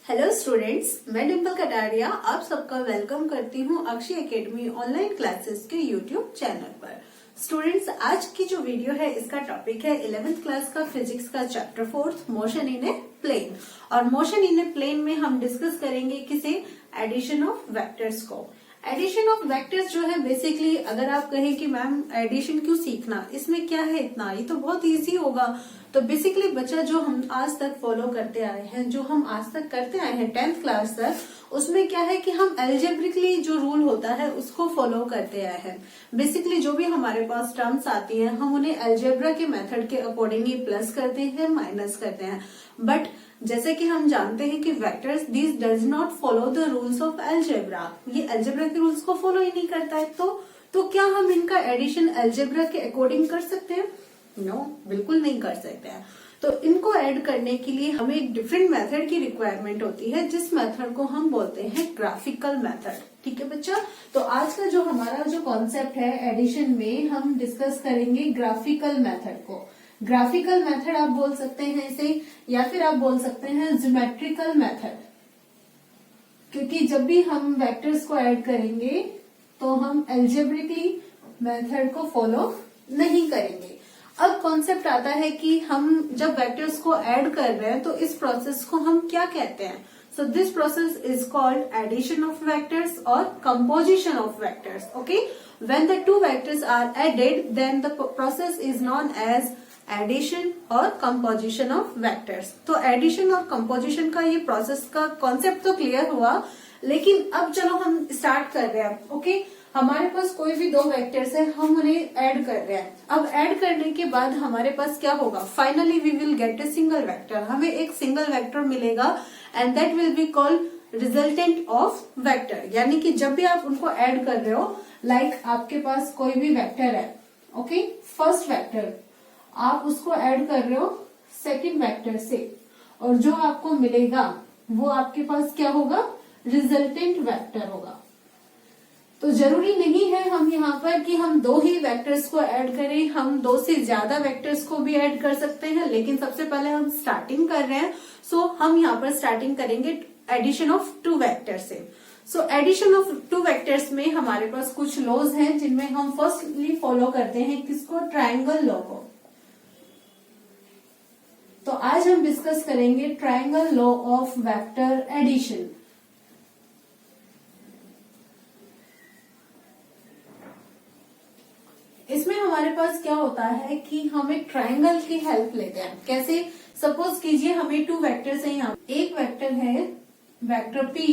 Hello students, मैं डिम्पल कटारिया आप सबका वेलकम करती हूँ अक्षय एकेडमी ऑनलाइन क्लासेस के यूट्यूब चैनल पर। स्टूडेंट्स, आज की जो वीडियो है इसका टॉपिक है 11th क्लास का फिजिक्स का chapter 4 motion in a plane. और मोशन इन ए प्लेन में हम डिस्कस करेंगे किसे, एडिशन ऑफ वेक्टर्स को। एडिशन ऑफ वेक्टर्स जो है बेसिकली अगर आप कहें कि मैम एडिशन क्यों सीखना, इसमें क्या है इतना, ये तो बहुत इजी होगा। तो बेसिकली बच्चा जो हम आज तक फॉलो करते आए हैं, जो हम आज तक करते आए हैं 10th क्लास तक, उसमें क्या है कि हम एल्जेब्रिकली जो रूल होता है उसको फॉलो करते आए हैं। बेसिकली जो भी हमारे पास टर्म्स आती हैं हम उन्हें एल्जेब्रा के मेथड के अकॉर्डिंगली प्लस करते हैं, माइनस करते हैं। बट जैसे कि हम जानते हैं कि vectors this does not follow the rules of algebra, ये एल्जेब्रा के रूल्स को फॉलो ही नहीं करता है। तो क्या हम इनका एडिशन एल्जेब्रा के अकॉर्डिंग कर सकते हैं? नो, बिल्कुल नहीं कर सकते हैं। तो इनको ऐड करने के लिए हमें एक डिफरेंट मेथड की रिक्वायरमेंट होती है, जिस मेथड को हम बोलते हैं ग्राफिकल मेथड। ठीक है बच्चा, तो आज का जो हमारा जो कॉन्सेप्ट है एडिशन में, हम डिस्कस करेंगे ग्राफिकल मेथड को। ग्राफिकल मेथड आप बोल सकते हैं इसे, या फिर आप बोल सकते हैं ज्योमेट्रिकल मेथड, क्योंकि जब भी हम वेक्टर्स को ऐड करेंगे तो हम एल्जेब्रिकली मेथड को फॉलो नहीं करेंगे। अब कॉन्सेप्ट आता है कि हम जब वेक्टर्स को ऐड कर रहे हैं तो इस प्रोसेस को हम क्या कहते हैं। So this process is called addition of vectors और composition of vectors. Okay, when the two vectors are added then the process is known as addition और कंपोजिशन ऑफ वेक्टर्स। तो एडिशन और कंपोजिशन का ये प्रोसेस का concept तो clear हुआ, लेकिन अब चलो हम स्टार्ट कर रहे हैं। ओके, हमारे पास कोई भी दो वेक्टर्स है, हम उन्हें ऐड कर रहे हैं। अब ऐड करने के बाद हमारे पास क्या होगा, finally we will get a single vector, हमें एक सिंगल वेक्टर मिलेगा and that will be called resultant of vector. यानी कि जब भी आप उनको ऐड कर रहे हो, लाइक आपके पास कोई भी वेक्टर है, ओके, फर्स्ट वेक्टर, आप उसको ऐड कर रहे हो सेकेंड वेक्टर से, और जो आपको मिलेगा वो आपके पास क्या होगा, रिजल्टेंट वेक्टर होगा। तो जरूरी नहीं है हम यहाँ पर कि हम दो ही वेक्टर्स को ऐड करें, हम दो से ज्यादा वेक्टर्स को भी ऐड कर सकते हैं, लेकिन सबसे पहले हम स्टार्टिंग कर रहे हैं। सो हम यहाँ पर स्टार्टिंग करेंगे एडिशन ऑफ टू वेक्टर से। So addition of two vectors में हमारे पास कुछ लॉज हैं, जिनमें हम फर्स्टली फॉलो करते हैं किसको, ट्रायंगल लॉ को। तो आज हम डिस्कस करेंगे triangle law of vector addition. इसमें हमारे पास क्या होता है कि हम एक ट्रायंगल की हेल्प लेते हैं। कैसे, सपोज कीजिए हमें टू वेक्टर्स हैं, यहाँ एक वेक्टर है वेक्टर P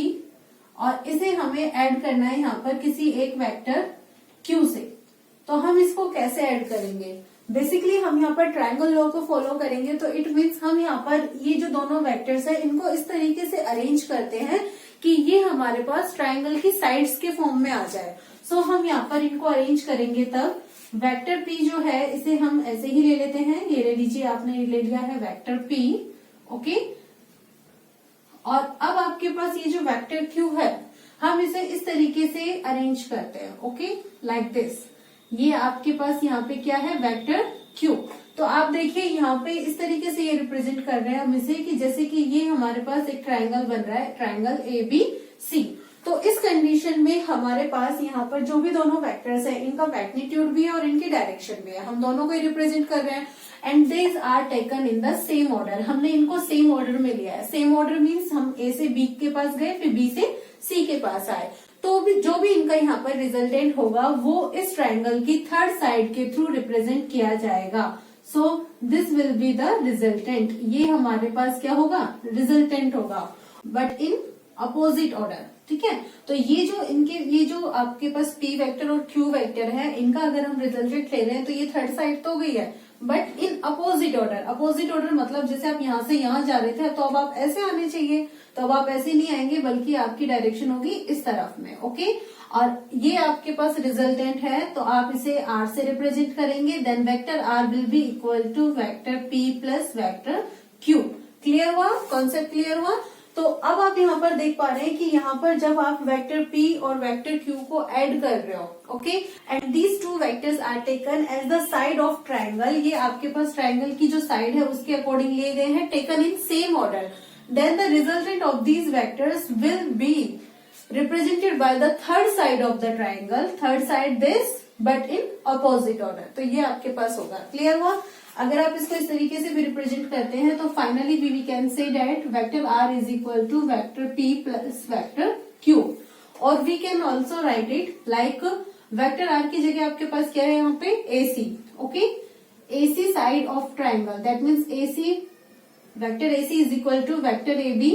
और इसे हमें ऐड करना है यहाँ पर किसी एक वेक्टर Q से। तो हम इसको कैसे ऐड करेंगे, बेसिकली हम यहाँ पर ट्रायंगल लॉ को फॉलो करेंगे। तो इट मीन्स हम यहाँ पर ये जो दोनों वेक्टर्स है इनको इस तरीके से अरेंज करते हैं कि ये हमारे पास ट्रायंगल की साइड्स के फॉर्म में आ जाए। सो हम यहाँ पर इनको अरेंज करेंगे, तब वेक्टर P जो है इसे हम ऐसे ही ले लेते हैं, ये ले लीजिए, आपने ले लिया है वेक्टर P। ओके, और अब आपके पास ये जो वेक्टर Q है हम इसे इस तरीके से अरेंज करते हैं। ओके, लाइक दिस, ये आपके पास यहाँ पे क्या है, वेक्टर Q। तो आप देखिए यहाँ पे इस तरीके से ये रिप्रेजेंट कर रहे हैं हम इसे, कि जैसे कि ये हमारे पास एक ट्रायंगल बन रहा है, ट्रायंगल ABC। तो इस कंडीशन में हमारे पास यहाँ पर जो भी दोनों वेक्टर्स हैं इनका मैग्नीट्यूड भी है और इनकी डायरेक्शन भी है, हम दोनों को रिप्रेजेंट कर रहे हैं। And these are taken in the same order, हमने इनको सेम ऑर्डर में लिया है। सेम ऑर्डर मीन्स हम A से B के पास गए, फिर B से C के पास आए। तो भी जो भी इनका यहाँ पर रिजल्टेंट होगा वो इस ट्रायंगल की थर्ड साइड के थ्रू रिप्रेजेंट किया जाएगा। So this will be the resultant, ये हमारे पास क्या होगा, रिजल्टेंट होगा, बट इन अपोजिट ऑर्डर। ठीक है, तो ये जो आपके पास P वेक्टर और Q वेक्टर है, इनका अगर हम रिजल्टेंट ले रहे हैं तो ये थर्ड साइड तो हो गई है, but in opposite order. Opposite order मतलब जैसे आप यहाँ से यहाँ जा रहे थे तो अब आप ऐसे आने चाहिए, तो अब आप ऐसे नहीं आएंगे बल्कि आपकी डायरेक्शन होगी इस तरफ में। ओके, और ये आपके पास रिजल्टेंट है तो आप इसे R से रिप्रेजेंट करेंगे, then vector R will be equal to vector P plus vector Q। Clear हुआ, कॉन्सेप्ट क्लियर हुआ। तो अब आप यहाँ पर देख पा रहे हैं कि यहाँ पर जब आप वेक्टर P और वेक्टर Q को ऐड कर रहे हो, okay, and these two vectors are taken as the side of triangle, ये आपके पास ट्रायंगल की जो साइड है उसके अकॉर्डिंग लिए गए हैं, taken in same order. then the resultant of these vectors will be represented by the third side of the triangle, third side this but in opposite order. तो ये आपके पास होगा, क्लियर हुआ। अगर आप इसको इस तरीके से भी रिप्रेजेंट करते हैं तो finally we can say that vector r is equal to vector p plus vector q, और we can also write it like vector r की जगह आपके पास क्या है यहाँ पे ac, okay, ac side of triangle, that means ac, vector ac is equal to vector ab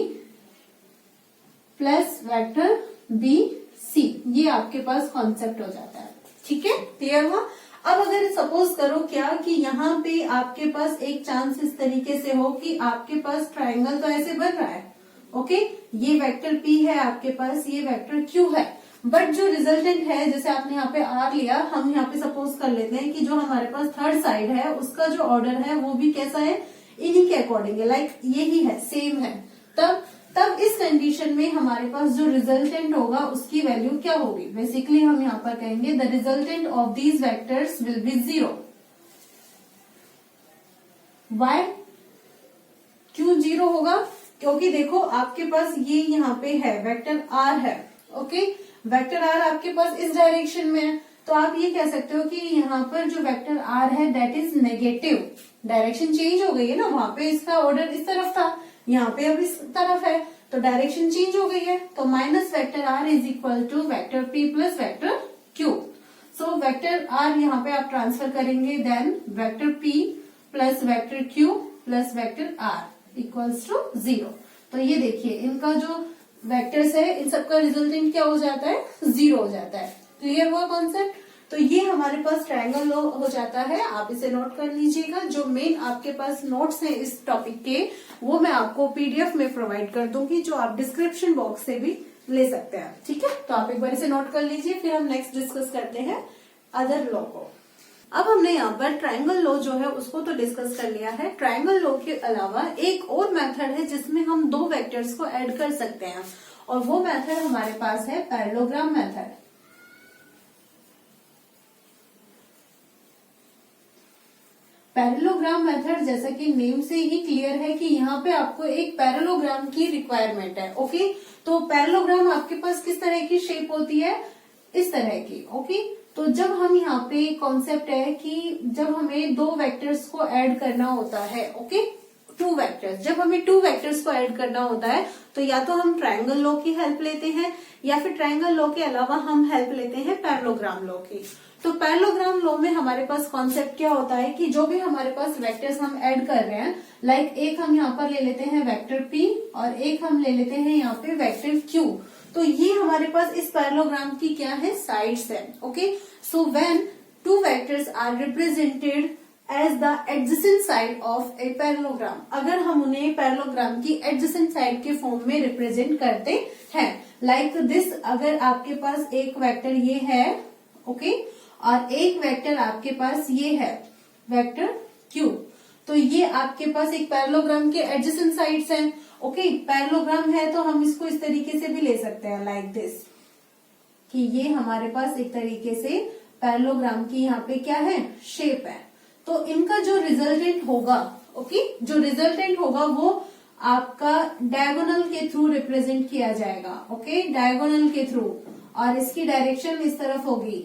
plus vector bc, ये आपके पास कॉन्सेप्ट हो जाता है, ठीक है, क्लियर हुआ। अब अगर सपोज करो क्या कि यहाँ पे आपके पास एक चांस इस तरीके से हो कि आपके पास ट्राइंगल तो ऐसे बन रहा है, ओके, ये वेक्टर p है आपके पास, ये वेक्टर q है, बट जो रिजल्टेंट है, जैसे आपने यहाँ पे r लिया, हम यहाँ पे सपोज कर लेते हैं कि जो हमारे पास थर्ड साइड है उसका जो ऑर्डर है वो भी कैसा है, इन्हीं के अकॉर्डिंग है, लाइक यही है, सेम है। तब इस कंडीशन में हमारे पास जो रिजल्टेंट होगा उसकी वैल्यू क्या होगी, बेसिकली हम यहाँ पर कहेंगे the resultant of these vectors will be 0। Why, क्यों 0 होगा, क्योंकि देखो आपके पास ये यहाँ पे है वेक्टर r है, ओके, वेक्टर r आपके पास इस डायरेक्शन में है, तो आप ये कह सकते हो कि यहाँ पर जो वेक्टर r है that is negative, direction change हो गई है ना, वहां पे इसका ऑर्डर इस तरफ था, यहाँ पे अब इस तरफ है, तो डायरेक्शन चेंज हो गई है, तो minus vector r is equal to vector p plus vector q। So vector r यहाँ पे आप ट्रांसफर करेंगे, then vector p plus vector q plus vector r equals to 0। तो ये देखिए इनका जो वेक्टर्स है इन सबका रिजल्टेंट क्या हो जाता है, 0 हो जाता है, क्लियर हुआ कॉन्सेप्ट। तो ये हमारे पास ट्रायंगल लॉ हो जाता है, आप इसे नोट कर लीजिएगा। जो मेन आपके पास नोट्स हैं इस टॉपिक के वो मैं आपको पीडीएफ में प्रोवाइड कर दूंगी, जो आप डिस्क्रिप्शन बॉक्स से भी ले सकते हैं, ठीक है। तो आप एक बार इसे नोट कर लीजिए, फिर हम नेक्स्ट डिस्कस करते हैं अदर लॉ को। अब हमने यहाँ पर ट्रायंगल लॉ जो है उसको तो डिस्कस कर लिया है। ट्रायंगल लॉ के अलावा एक और मेथड है जिसमें हम दो वेक्टर्स को ऐड कर सकते हैं, और वो मेथड हमारे पास है पैरेललोग्राम मेथड। पैरेललोग्राम मेथड जैसा कि नेम से ही क्लियर है कि यहाँ पे आपको एक पैरेललोग्राम की रिक्वायरमेंट है, ओके। तो पैरेललोग्राम आपके पास किस तरह की शेप होती है, इस तरह की, ओके। तो जब हम यहाँ पे कॉन्सेप्ट है कि जब हमें दो वेक्टर्स को ऐड करना होता है, ओके, टू वेक्टर्स, जब हमें टू वेक्टर्स को ऐड करना होता है तो या तो हम ट्रायंगल लॉ की हेल्प लेते हैं या फिर ट्रायंगल लॉ के अलावा हम हेल्प लेते हैं पैरेललोग्राम लॉ की। तो पैरेललोग्राम लॉ में हमारे पास कॉन्सेप्ट क्या होता है कि जो भी हमारे पास वेक्टर्स हम ऐड कर रहे हैं, लाइक एक हम यहाँ पर ले लेते हैं वेक्टर p और एक हम ले लेते हैं यहाँ पे वेक्टर q, तो ये हमारे पास इस पैरेललोग्राम की क्या है, साइड्स है, okay. So when two vectors are represented as the adjacent side of a parallelogram, अगर हम उन्हें पैरेललोग्राम की एडजेसेंट साइड के फॉर्म में रिप्रेजेंट करते हैं, लाइक दिस, अगर आपके पास एक वेक्टर ये है, ओके, और एक वेक्टर आपके पास ये है वेक्टर q, तो ये आपके पास एक पैरेललोग्राम के एडजेसेंट साइड्स हैं, ओके। पैरेललोग्राम है तो हम इसको इस तरीके से भी ले सकते हैं, लाइक दिस, कि ये हमारे पास एक तरीके से पैरेललोग्राम की यहाँ पे क्या है, शेप है। तो इनका जो रिजल्टेंट होगा, ओके, जो रिजल्टेंट होगा वो आपका डायगोनल के थ्रू रिप्रेजेंट किया जाएगा, ओके, डायगोनल के थ्रू, और इसकी डायरेक्शन इस तरफ होगी।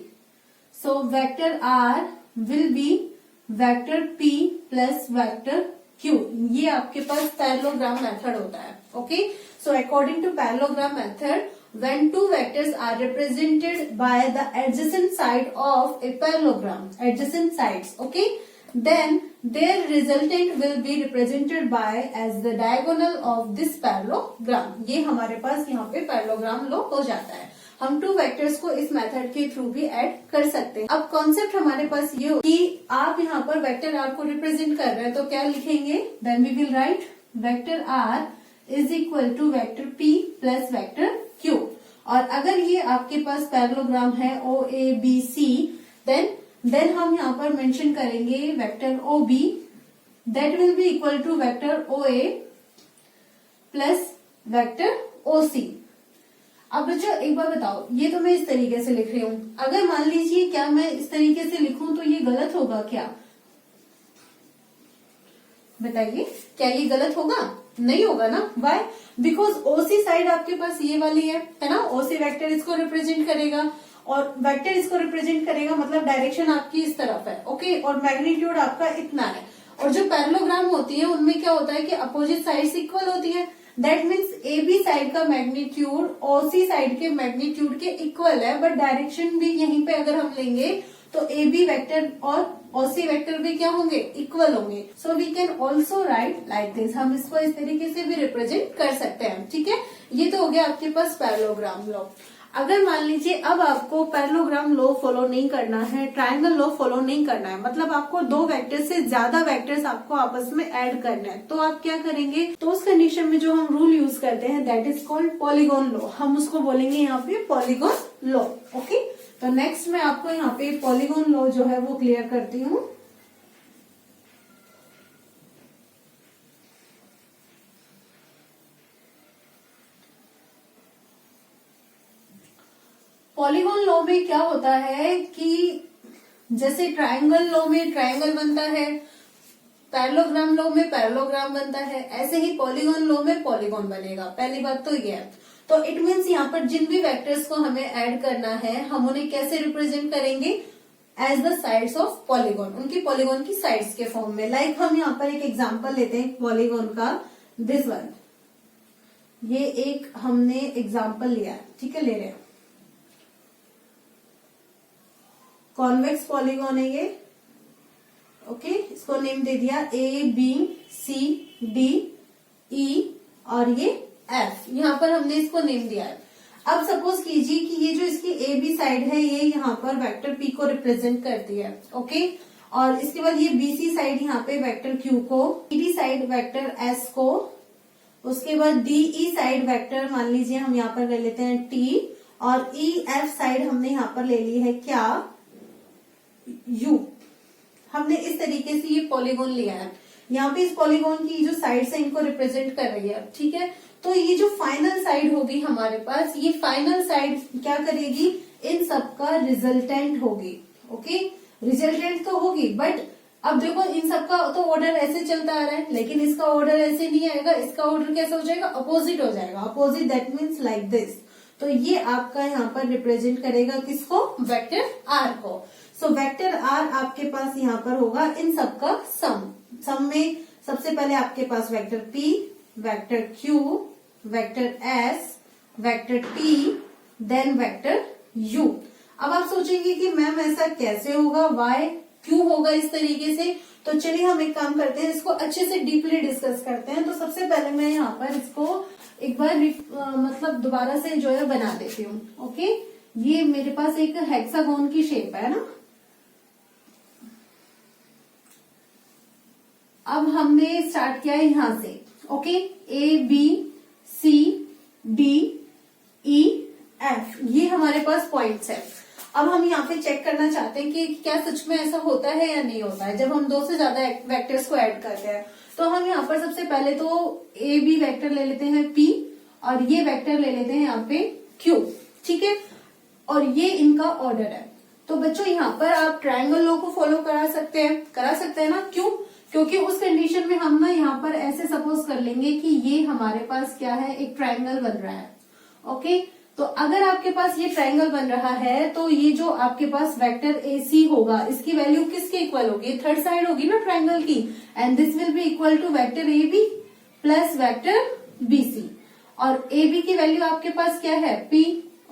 So vector r will be vector p plus vector q, ये आपके पास पैरेललोग्राम मेथड होता है, okay. So according to parallelogram method, when two vectors are represented by the adjacent side of a parallelogram, adjacent sides, okay, then their resultant will be represented by as the diagonal of this parallelogram। ये हमारे पास यहाँ पे parallelogram law हो जाता है। हम two vectors को इस मेथड के थ्रू भी ऐड कर सकते हैं। अब कॉन्सेप्ट हमारे पास ये हो कि आप यहाँ पर वेक्टर r को रिप्रेजेंट कर रहे हैं, तो क्या लिखेंगे, then we will write vector r is equal to vector p plus vector q, और अगर ये आपके पास पैरेललोग्राम है o a b c, देन हम यहाँ पर मेंशन करेंगे vector o b, that will be equal to vector o a plus vector o c। अब बच्चों एक बार बताओ, ये तो मैं इस तरीके से लिख रही हूँ, अगर मान लीजिए क्या मैं इस तरीके से लिखूं तो ये गलत होगा क्या, बताइए, क्या ये गलत होगा? नहीं होगा ना। वाई? बिकॉज ओसी साइड आपके पास ये वाली है ना, ओसी वेक्टर इसको रिप्रेजेंट करेगा और वेक्टर इसको रिप्रेजेंट करेगा, मतलब डायरेक्शन आपकी इस तरफ है। ओके, और मैग्नीट्यूड आपका इतना है। और जो पैरेललोग्राम होती है उनमें क्या होता है कि अपोजिट साइड्स इक्वल होती है। That means A B side का मैग्नीट्यूड ओसी साइड के मैग्नीट्यूड के इक्वल है, बट डायरेक्शन भी यहीं पे अगर हम लेंगे तो ए बी वेक्टर और ओसी वेक्टर भी क्या होंगे, इक्वल होंगे। So we can also write like this, हम इसको इस तरीके से भी रिप्रेजेंट कर सकते हैं। ठीक है, ये तो हो गया आपके पास पैरेललोग्राम लॉ। अगर मान लीजिए अब आपको पैरेललोग्राम लॉ फॉलो नहीं करना है, ट्रायंगल लॉ फॉलो नहीं करना है, मतलब आपको दो वेक्टर से ज्यादा वेक्टर्स आपको आपस में ऐड करना है, तो आप क्या करेंगे, तो उस कंडीशन में जो हम रूल यूज करते हैं that is called polygon law. हम उसको बोलेंगे यहाँ पे पॉलीगॉन लॉ। ओके, तो नेक्स्ट मैं आपको यहाँ पे पॉलीगॉन लॉ जो है वो क्लियर करती हूँ। पॉलीगॉन लॉ में क्या होता है कि जैसे ट्रायंगल लॉ में ट्रायंगल बनता है, पैरेललोग्राम लॉ में पैरेललोग्राम बनता है, ऐसे ही पॉलीगॉन लॉ में पॉलीगॉन बनेगा। पहली बात तो ये है। तो इट मीन्स यहाँ पर जिन भी वेक्टर्स को हमें ऐड करना है हम उन्हें कैसे रिप्रेजेंट करेंगे, as the sides of polygon, उनकी पॉलीगॉन की साइड्स के फॉर्म में। लाइक हम यहाँ पर एक एग्जांपल लेते हैं पॉलीगॉन का, दिस वन, ये एक हमने एग्जांपल लिया है। ठीक है, ले रहे हैं, कॉन्वेक्स पॉलीगॉन है ये। ओके, इसको नेम दे दिया ए बी सी डी ई और ये एफ, यहाँ पर हमने इसको नेम दिया है। अब सपोज कीजिए कि ये जो इसकी ए बी साइड है ये यहाँ पर वेक्टर पी को रिप्रेजेंट करती है। ओके, और इसके बाद ये बी सी साइड यहाँ पे वेक्टर क्यू को, डी साइड वेक्टर एस को, उसके बाद डी ई साइड वेक्टर मान लीजिए हम यहाँ पर ले लेते हैं टी, और ई एफ साइड हमने यहाँ पर ले ली है क्या, यू। हमने इस तरीके से ये पॉलीगॉन लिया है। यहाँ पे इस पॉलीगॉन की जो साइड्स है इनको रिप्रेजेंट कर रही है। ठीक है, तो ये जो फाइनल साइड होगी हमारे पास, ये फाइनल साइड क्या करेगी, इन सबका रिजल्टेंट होगी। ओके, रिजल्टेंट तो होगी, बट अब देखो इन सबका तो ऑर्डर ऐसे चलता आ रहा है, लेकिन इसका ऑर्डर ऐसे नहीं आएगा, इसका ऑर्डर कैसा हो जाएगा, अपोजिट हो जाएगा। Opposite that means like this. तो ये आपका यहाँ पर रिप्रेजेंट करेगा किसको, वेक्टर आर को। सो वेक्टर आर आपके पास यहाँ पर होगा इन सबका सम। सम में सबसे पहले आपके पास vector P, vector Q, vector S, vector T, then vector U. अब आप सोचेंगे कि मैम ऐसा कैसे होगा, वाई क्यों होगा इस तरीके से। तो चलिए हम एक काम करते हैं, इसको अच्छे से डीपली डिस्कस करते हैं। तो सबसे पहले मैं यहाँ पर इसको एक बार मतलब दोबारा से जो है बना देती हूँ। ओके, ये मेरे पास एक हेक्सागोन की शेप है ना। अब हमने स्टार्ट किया है यहां से। Okay, A B C D E F, ये हमारे पास पॉइंट्स है। अब हम यहाँ पे चेक करना चाहते हैं कि क्या सच में ऐसा होता है या नहीं होता है जब हम दो से ज्यादा वेक्टर्स को ऐड करते हैं। तो हम यहाँ पर सबसे पहले तो ए बी वेक्टर ले लेते हैं पी, और ये वेक्टर ले लेते हैं यहाँ पे क्यू। ठीक है, और ये इनका ऑर्डर है। तो बच्चों यहाँ पर आप ट्रायंगल लॉ को फॉलो करा सकते हैं ना। क्यों? क्योंकि उस कंडीशन में हम ना यहाँ पर ऐसे सपोज कर लेंगे कि ये हमारे पास क्या है, एक ट्रायंगल बन रहा है। ओके, तो अगर आपके पास ये ट्रायंगल बन रहा है तो ये जो आपके पास वेक्टर ए सी होगा इसकी वैल्यू किसके इक्वल होगी, थर्ड साइड होगी ना ट्रायंगल की, and this will be equal to vector A B plus vector B C. और ए बी की वैल्यू आपके पास क्या है, पी,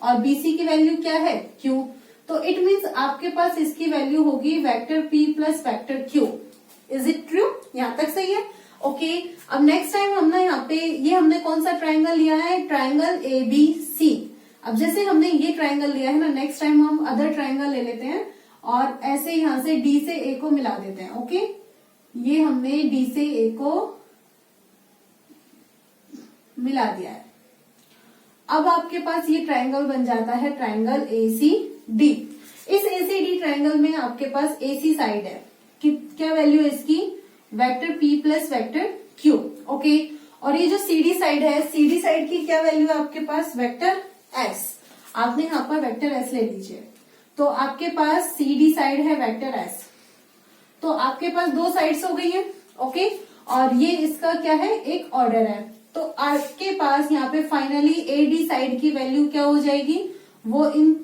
और बी सी की वैल्यू क्या है, क्यू। तो इट मीन्स आपके पास इसकी वैल्यू होगी vector P plus vector Q. Is it true? यहाँ तक सही है। ओके, अब नेक्स्ट टाइम हम ना यहाँ पे ये हमने कौन सा ट्रायंगल लिया है, ट्रायंगल ए बी सी। अब जैसे हमने ये ट्रायंगल लिया है ना, नेक्स्ट टाइम हम अदर ट्रायंगल ले लेते हैं और ऐसे यहाँ से डी से ए को मिला देते हैं। ओके, ये हमने डी से ए को मिला दिया है। अब आपके पास ये ट्रायंगल बन जाता है ट्रायंगल ए सी डी। इस ए सी डी ट्रायंगल में आपके पास ए सी साइड है कि क्या वैल्यू है इसकी, vector P plus vector Q. Okay, और ये जो सीडी साइड है, सीडी साइड की क्या वैल्यू है आपके पास, वेक्टर एस। आपने यहाँ पर वेक्टर एस ले लीजिए, तो आपके पास सीडी साइड है वेक्टर एस। तो आपके पास दो साइड्स हो गई है। ओके, और ये इसका क्या है, एक ऑर्डर है। तो आपके पास यहाँ पे फाइनली AD साइड की वैल्यू क्या हो जाएगी, वो इन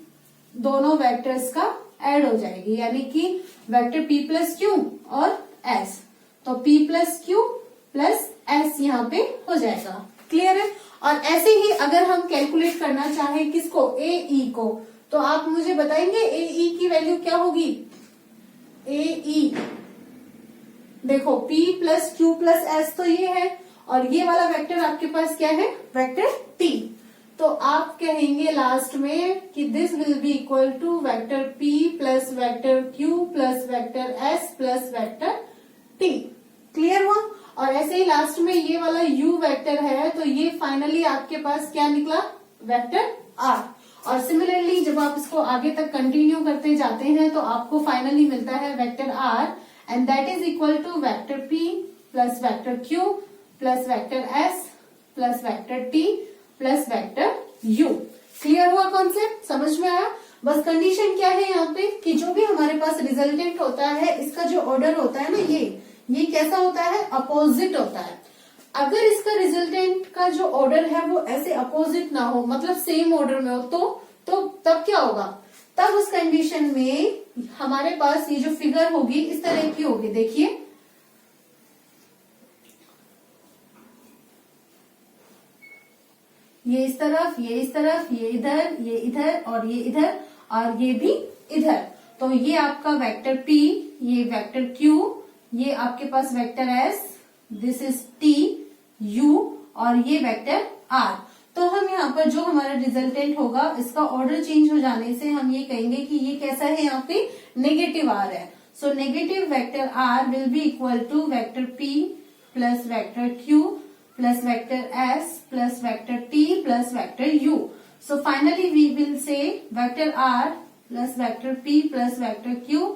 दोनों वेक्टर्स का ऐड हो जाएगी, यानी कि वेक्टर P प्लस क्यू और S। तो P plus Q plus S यहाँ पे हो जाएगा। क्लियर है। और ऐसे ही अगर हम कैलकुलेट करना चाहें किसको, AE को, तो आप मुझे बताएंगे AE की वैल्यू क्या होगी। AE देखो P plus Q plus S तो ये है, और ये वाला वेक्टर आपके पास क्या है, वेक्टर T। तो आप कहेंगे लास्ट में कि this will be equal to vector P plus vector Q plus vector S plus vector T। Clear हुआ। और ऐसे ही लास्ट में ये वाला U वेक्टर है, तो ये फाइनली आपके पास क्या निकला, वेक्टर R। और सिमिलरली जब आप इसको आगे तक कंटिन्यू करते जाते हैं तो आपको फाइनली मिलता है vector R, and that is equal to vector P plus vector Q plus vector S plus vector T plus vector U। Clear हुआ कॉन्सेप्ट, समझ में आया। बस कंडीशन क्या है यहाँ पे कि जो भी हमारे पास रिजल्टेंट होता है, इसका जो ऑर्डर होता है ना, ये कैसा होता है, अपोजिट होता है। अगर इसका रिजल्टेंट का जो ऑर्डर है वो ऐसे अपोजिट ना हो, मतलब सेम ऑर्डर में हो, तो तब क्या होगा, तब उस कंडीशन में हमारे पास ये जो फिगर होगी इस तरह की होगी। देखिए ये इस तरफ, ये इस तरफ, ये इधर, ये इधर और ये इधर और ये भी इधर। तो ये आपका वेक्टर P, ये वेक्टर Q, ये आपके पास vector S, this is T, U और ये वेक्टर R। तो हम यहाँ पर जो हमारा रिजल्टेंट होगा, इसका ऑर्डर चेंज हो जाने से हम ये कहेंगे कि ये कैसा है, यहाँ पे नेगेटिव R है। So negative vector R will be equal to vector P plus vector Q plus vector S plus vector T plus vector U। So finally we will say vector R plus vector P plus vector Q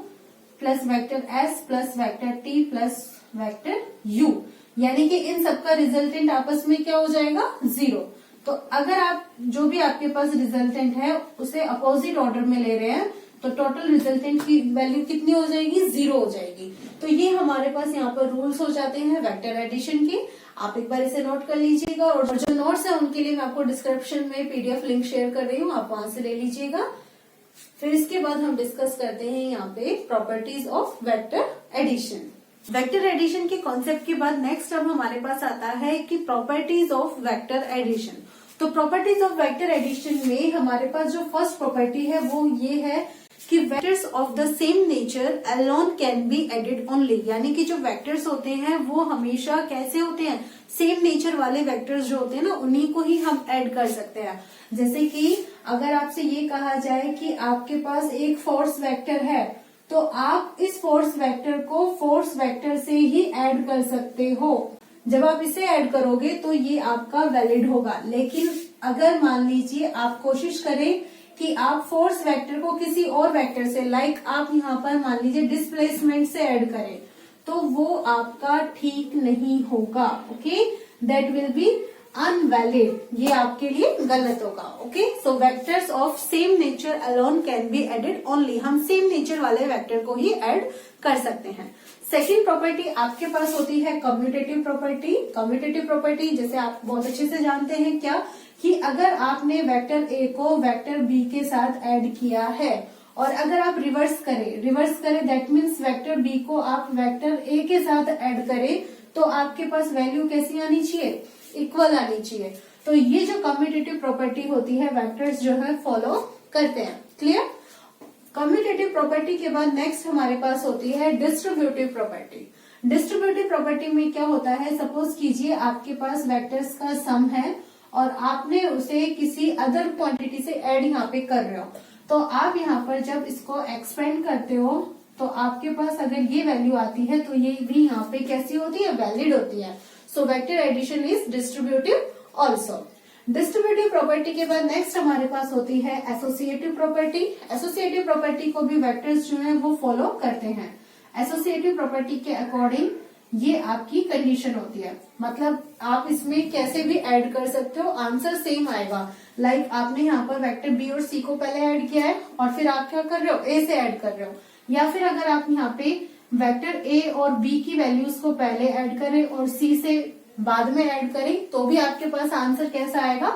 plus vector S plus vector T plus vector U, यानी कि इन सबका resultant आपस में क्या हो जाएगा, 0। तो अगर आप जो भी आपके पास रिजल्टेंट है उसे अपोजिट ऑर्डर में ले रहे हैं, तो टोटल रिजल्टेंट की वैल्यू कितनी हो जाएगी, 0 हो जाएगी। तो ये हमारे पास यहाँ पर रूल्स हो जाते हैं वेक्टर एडिशन के। आप एक बार इसे नोट कर लीजिएगा, और जो नोट्स है उनके लिए मैं आपको डिस्क्रिप्शन में PDF लिंक शेयर कर रही हूँ, आप वहां से ले लीजिएगा। फिर इसके बाद हम डिस्कस करते हैं यहाँ पे properties of vector addition. Vector addition के कॉन्सेप्ट के बाद नेक्स्ट अब हमारे पास आता है कि प्रॉपर्टीज ऑफ वेक्टर एडिशन। तो प्रॉपर्टीज ऑफ वेक्टर एडिशन में हमारे पास जो फर्स्ट प्रॉपर्टी है वो ये है कि vectors of the same nature alone can be added only, यानी कि जो वेक्टर्स होते हैं वो हमेशा कैसे होते हैं, सेम नेचर वाले वेक्टर्स जो होते हैं ना, उन्हीं को ही हम ऐड कर सकते हैं। जैसे कि अगर आपसे ये कहा जाए कि आपके पास एक फोर्स वेक्टर है, तो आप इस फोर्स वेक्टर को फोर्स वेक्टर से ही ऐड कर सकते हो। जब आप इसे ऐड करोगे तो ये आपका वैलिड होगा। लेकिन अगर मान लीजिए आप कोशिश करें कि आप फोर्स वेक्टर को किसी और वेक्टर से, लाइक आप यहाँ पर मान लीजिए डिस्प्लेसमेंट से ऐड करें, तो वो आपका ठीक नहीं होगा। Okay, that will be invalid, ये आपके लिए गलत होगा। Okay, so vectors of same nature alone can be added only, हम सेम नेचर वाले वेक्टर को ही ऐड कर सकते हैं। सेकेंड प्रॉपर्टी आपके पास होती है कम्यूटेटिव प्रॉपर्टी। कम्यूटेटिव प्रॉपर्टी जैसे आप बहुत अच्छे से जानते हैं क्या, कि अगर आपने वेक्टर A को वेक्टर B के साथ ऐड किया है, और अगर आप रिवर्स करें दैट मीन्स वेक्टर B को आप वेक्टर A के साथ ऐड करें, तो आपके पास वैल्यू कैसी आनी चाहिए, इक्वल आनी चाहिए। तो ये जो कम्यूटेटिव प्रॉपर्टी होती है वेक्टर्स जो है फॉलो करते हैं। क्लियर। कम्यूटेटिव प्रॉपर्टी के बाद नेक्स्ट हमारे पास होती है डिस्ट्रीब्यूटिव प्रॉपर्टी। डिस्ट्रीब्यूटिव प्रॉपर्टी में क्या होता है, सपोज कीजिए आपके पास वेक्टर्स का सम है और आपने उसे किसी अदर क्वांटिटी से ऐड यहाँ पे कर रहे हो, तो आप यहाँ पर जब इसको एक्सपेंड करते हो तो आपके पास अगर ये वैल्यू आती है तो ये भी यहाँ पे कैसी होती है, वैलिड होती है। So vector addition is distributive also. Distributive property के बाद नेक्स्ट हमारे पास होती है एसोसिएटिव प्रॉपर्टी। एसोसिएटिव प्रॉपर्टी को भी वेक्टर्स जो है वो फॉलो करते हैं। एसोसिएटिव प्रॉपर्टी के अकॉर्डिंग ये आपकी कंडीशन होती है, मतलब आप इसमें कैसे भी ऐड कर सकते हो, आंसर सेम आएगा। लाइक आपने यहाँ पर वेक्टर बी और सी को पहले ऐड किया है और फिर आप क्या कर रहे हो, ए से ऐड कर रहे हो, या फिर अगर आप यहाँ पे वेक्टर ए और बी की वैल्यूज को पहले ऐड करें और सी से बाद में ऐड करें तो भी आपके पास आंसर कैसा आएगा,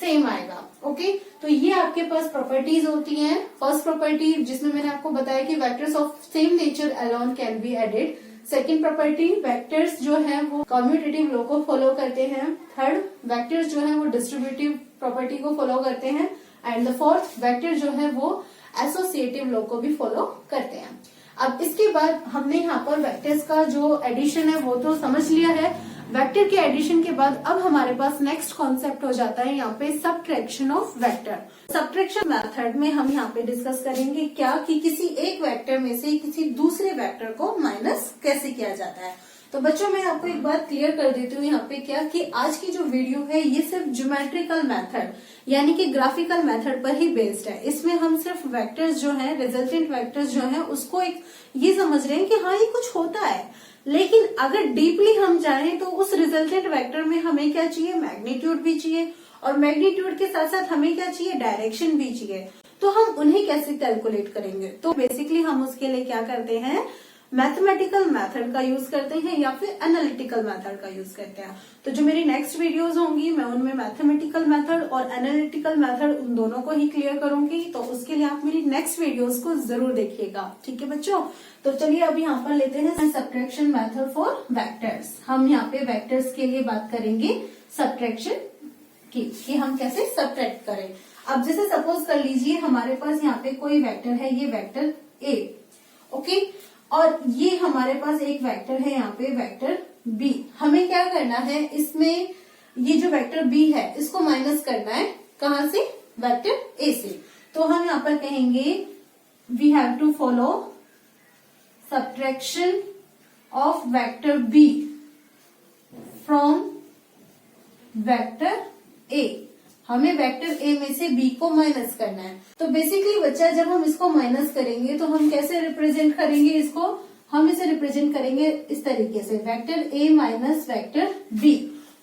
सेम आएगा। ओके, तो ये आपके पास प्रॉपर्टीज होती हैं। फर्स्ट प्रॉपर्टी जिसमें मैंने आपको बताया कि vectors of same nature alone can be added. Second property, vectors जो है वो कम्यूटेटिव लॉ को फॉलो करते हैं। थर्ड, वेक्टर्स जो है वो डिस्ट्रीब्यूटिव प्रॉपर्टी को फॉलो करते हैं। एंड द फोर्थ, वेक्टर जो है वो एसोसिएटिव लॉ को भी फॉलो करते हैं। अब इसके बाद हमने यहाँ पर वेक्टर्स का जो एडिशन है वो तो समझ लिया है। वेक्टर के एडिशन के बाद अब हमारे पास नेक्स्ट कॉन्सेप्ट हो जाता है यहाँ पे subtraction of vector. Subtraction method में हम यहाँ पे डिस्कस करेंगे क्या कि किसी एक वेक्टर में से किसी दूसरे वेक्टर को माइनस कैसे किया जाता है। तो बच्चों मैं आपको एक बात क्लियर कर देती हूँ यहाँ पे क्या कि आज की जो वीडियो है ये सिर्फ ज्योमेट्रिकल मेथड यानी कि ग्राफिकल मेथड पर ही बेस्ड है। इसमें हम सिर्फ वेक्टर्स जो हैं, रिजल्टेंट वेक्टर्स जो हैं उसको एक ये समझ रहे हैं कि हाँ ये कुछ होता है, लेकिन अगर डीपली हम जाएं तो उस रिजल्टेंट वेक्टर में हमें क्या चाहिए, मैग्नीट्यूड भी चाहिए और मैग्नीट्यूड के साथ साथ हमें क्या चाहिए, डायरेक्शन भी चाहिए। तो हम उन्हें कैसे कैलकुलेट करेंगे, तो बेसिकली हम उसके लिए क्या करते हैं, मैथमेटिकल मेथड का यूज करते हैं या फिर एनालिटिकल मेथड का यूज करते हैं। तो जो मेरी नेक्स्ट वीडियोस होंगी मैं उनमें मैथमेटिकल मेथड और एनालिटिकल मेथड उन दोनों को ही क्लियर करूंगी। तो उसके लिए आप मेरी नेक्स्ट वीडियोस को जरूर देखिएगा, ठीक है बच्चों। तो चलिए अब यहाँ पर लेते हैं सब्ट्रैक्शन मेथड फॉर वेक्टर्स। हम यहाँ पे वेक्टर्स के लिए बात करेंगे सब्ट्रैक्शन की कि हम कैसे सब्ट्रैक्ट करें। अब जैसे सपोज कर लीजिए हमारे पास यहाँ पे कोई वेक्टर है, ये वेक्टर ए, ओके, और ये हमारे पास एक वेक्टर है यहाँ पे वेक्टर बी। हमें क्या करना है, इसमें ये जो वेक्टर बी है इसको माइनस करना है, कहाँ से, वेक्टर ए से। तो हम यहाँ पर कहेंगे we have to follow subtraction of vector B from vector A. हमें वेक्टर ए में से बी को माइनस करना है। तो बेसिकली बच्चा जब हम इसको माइनस करेंगे तो हम कैसे रिप्रेजेंट करेंगे इसको, हम इसे रिप्रेजेंट करेंगे इस तरीके से, vector A minus vector B.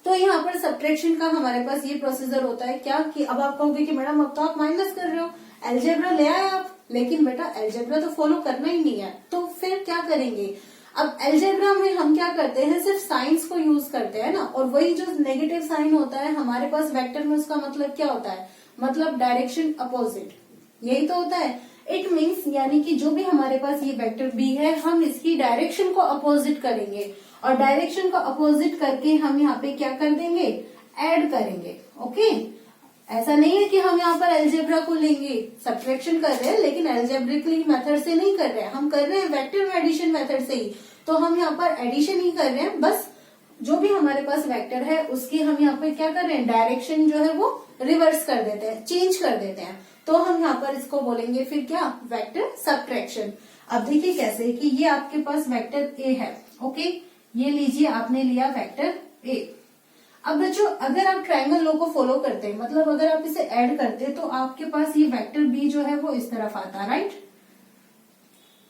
तो यहाँ पर सब्ट्रैक्शन का हमारे पास ये प्रोसीजर होता है क्या कि अब आप कहोगे कि मैडम अब तो आप माइनस कर रहे हो, अलजेब्रा ले आए आप, लेकिन बेटा अलजेब्रा तो फॉलो करना ही नहीं है। तो फिर क्या करेंगे, अब अलजेब्रा में हम क्या करते हैं, सिर्फ साइंस को यूज करते हैं ना, और वही जो नेगेटिव साइन होता है हमारे पास वेक्टर में उसका मतलब क्या होता है, मतलब डायरेक्शन अपोजिट, यही तो होता है। इट मीन्स यानी कि जो भी हमारे पास ये वेक्टर बी है हम इसकी डायरेक्शन को अपोजिट करेंगे और डायरेक्शन को अपोजिट करके हम यहाँ पे क्या कर देंगे, ऐड करेंगे। ओके, ऐसा नहीं है कि हम यहाँ पर अलजेब्रा को लेंगे, सब्ट्रैक्शन कर रहे हैं लेकिन अलजेब्रिकली मेथड से नहीं कर रहे हैं, हम कर रहे हैं वेक्टर एडिशन मेथड से ही। तो हम यहाँ पर एडिशन ही कर रहे हैं, बस जो भी हमारे पास वेक्टर है उसकी हम यहाँ पे क्या कर रहे हैं, डायरेक्शन जो है वो रिवर्स कर देते हैं, चेंज कर देते हैं। तो हम यहाँ पर इसको बोलेंगे फिर क्या, वेक्टर सब्ट्रैक्शन। अब देखिए कैसे कि ये आपके पास वेक्टर ए है, ओके, ये लीजिए आपने लिया वेक्टर ए। अब बच्चों अगर आप ट्रायंगल लॉ को फॉलो करते हैं, मतलब अगर आप इसे ऐड करते हैं तो आपके पास ये वेक्टर बी जो है वो इस तरफ आता, राइट,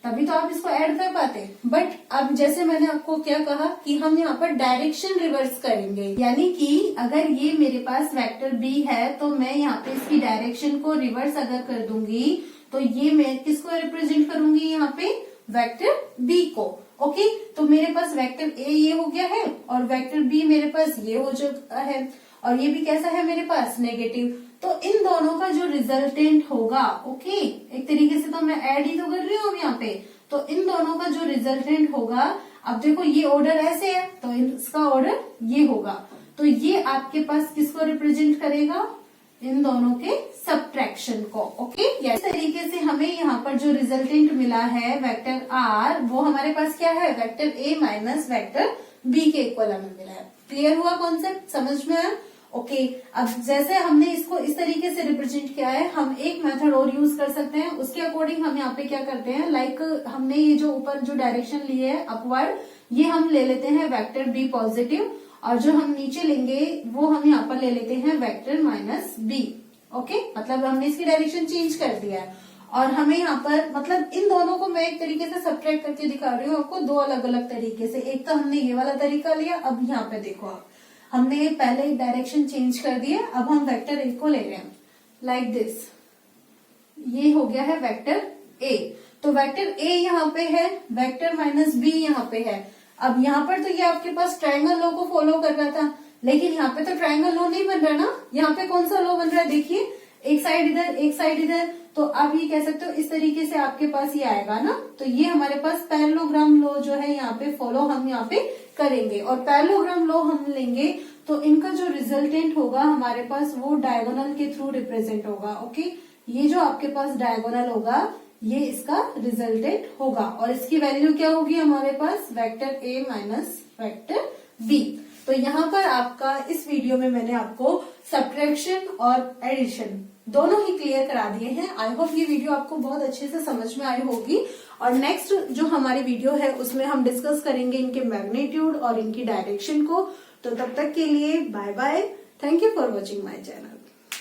तभी तो आप इसको ऐड कर पाते। बट अब जैसे मैंने आपको क्या कहा कि हम यहाँ पर डायरेक्शन रिवर्स करेंगे, यानी कि अगर ये मेरे पास वेक्टर बी है तो मैं यहाँ पे इसकी डायरेक्शन को रिवर्स अगर कर दूंगी तो ये मैं किसको रिप्रेजेंट करूंगी, यहाँ पे वेक्टर बी को। ओके, तो मेरे पास वेक्टर ए ये हो गया है और वेक्टर बी मेरे पास ये हो चुका है और ये भी कैसा है मेरे पास, नेगेटिव। तो इन दोनों का जो रिजल्टेंट होगा, ओके, एक तरीके से तो मैं ऐड ही तो कर रही हूँ यहाँ पे, तो इन दोनों का जो रिजल्टेंट होगा, अब देखो ये ऑर्डर ऐसे है तो इसका ऑर्डर ये होगा। तो ये आपके पास किसको रिप्रेजेंट करेगा, इन दोनों के सब्ट्रैक्शन को। ओके, इस तरीके से हमें यहाँ पर जो रिजल्टेंट मिला है वेक्टर आर, वो हमारे पास क्या है, vector A minus vector B के इक्वल हमें मिला है। क्लियर हुआ कॉन्सेप्ट, समझ में आया। ओके, अब जैसे हमने इसको इस तरीके से रिप्रेजेंट किया है, हम एक मेथड और यूज कर सकते हैं। उसके अकॉर्डिंग हम यहाँ पे क्या करते हैं, लाइक हमने ये जो ऊपर जो डायरेक्शन लिए है अपवर्ड, ये हम ले लेते हैं वेक्टर बी पॉजिटिव, और जो हम नीचे लेंगे वो हम यहाँ पर ले लेते हैं वेक्टर माइनस बी। ओके, मतलब हमने इसकी डायरेक्शन चेंज कर दिया है और हमें यहाँ पर मतलब इन दोनों को मैं एक तरीके से सब्ट्रैक्ट करके दिखा रही हूँ आपको, दो अलग अलग तरीके से। एक तो हमने ये वाला तरीका लिया, अब यहाँ पे देखो आप, हमने पहले डायरेक्शन चेंज कर दिया, अब हम वेक्टर ए को ले रहे हैं लाइक दिस, ये हो गया है वेक्टर ए। तो वेक्टर ए यहाँ पे है, वेक्टर माइनस बी यहाँ पे है। अब यहाँ पर तो ये आपके पास ट्रायंगल लॉ को फॉलो कर रहा था, लेकिन यहाँ पे तो ट्रायंगल लॉ नहीं बन रहा ना। यहाँ पे कौन सा लॉ बन रहा है, देखिए, एक साइड इधर एक साइड इधर, तो आप ये कह सकते हो इस तरीके से आपके पास ये आएगा ना। तो ये हमारे पास पैरेललोग्राम लॉ जो है यहाँ पे फॉलो हम यहाँ पे करेंगे, और पैरेललोग्राम लॉ हम लेंगे तो इनका जो रिजल्टेंट होगा हमारे पास वो डायगोनल के थ्रू रिप्रेजेंट होगा। ओके, ये जो आपके पास डायगोनल होगा ये इसका रिजल्टेंट होगा, और इसकी वैल्यू क्या होगी हमारे पास, vector A minus vector B. तो यहाँ पर आपका इस वीडियो में मैंने आपको सब्ट्रैक्शन और एडिशन दोनों ही क्लियर करा दिए हैं। आई होप ये वीडियो आपको बहुत अच्छे से समझ में आई होगी, और नेक्स्ट जो हमारी वीडियो है उसमें हम डिस्कस करेंगे इनके मैग्नीट्यूड और इनकी डायरेक्शन को। तो तब तक के लिए bye bye, thank you for watching my channel.